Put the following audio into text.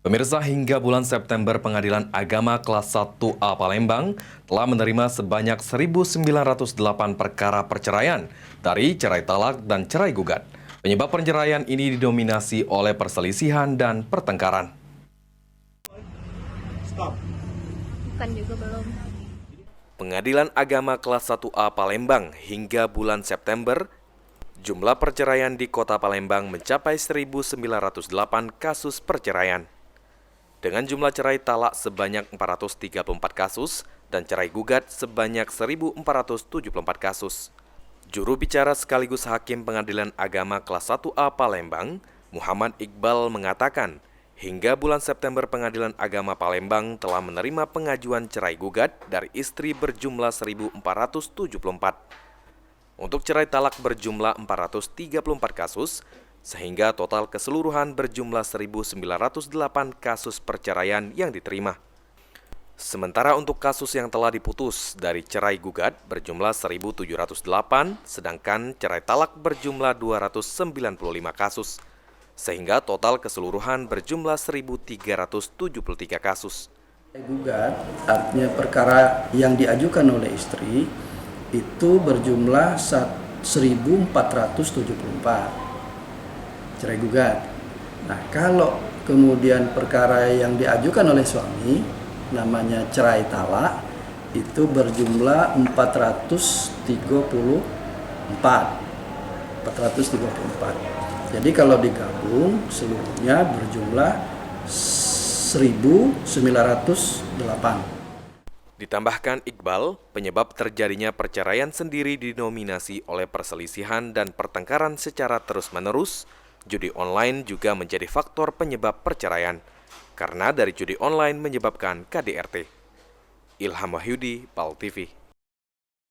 Pemirsa, hingga bulan September Pengadilan Agama Kelas 1A Palembang telah menerima sebanyak 1.908 perkara perceraian dari cerai talak dan cerai gugat. Penyebab perceraian ini didominasi oleh perselisihan dan pertengkaran. Bukan juga belum. Pengadilan Agama Kelas 1A Palembang hingga bulan September, jumlah perceraian di Kota Palembang mencapai 1.908 kasus perceraian. Dengan jumlah cerai talak sebanyak 434 kasus dan cerai gugat sebanyak 1.474 kasus. Juru bicara sekaligus Hakim Pengadilan Agama Kelas 1A Palembang, Muhammad Iqbal mengatakan, hingga bulan September Pengadilan Agama Palembang telah menerima pengajuan cerai gugat dari istri berjumlah 1.474. Untuk cerai talak berjumlah 434 kasus, sehingga total keseluruhan berjumlah 1.908 kasus perceraian yang diterima. Sementara untuk kasus yang telah diputus dari cerai gugat berjumlah 1.708, sedangkan cerai talak berjumlah 295 kasus, sehingga total keseluruhan berjumlah 1.373 kasus. Gugat artinya perkara yang diajukan oleh istri itu berjumlah 1.474 cerai gugat. Nah, kalau kemudian perkara yang diajukan oleh suami namanya cerai talak itu berjumlah 434. Jadi kalau digabung seluruhnya berjumlah 1.908. Ditambahkan Iqbal, penyebab terjadinya perceraian sendiri didominasi oleh perselisihan dan pertengkaran secara terus-menerus. Judi online juga menjadi faktor penyebab perceraian, karena dari judi online menyebabkan KDRT. Ilham Wahyudi, PAL TV.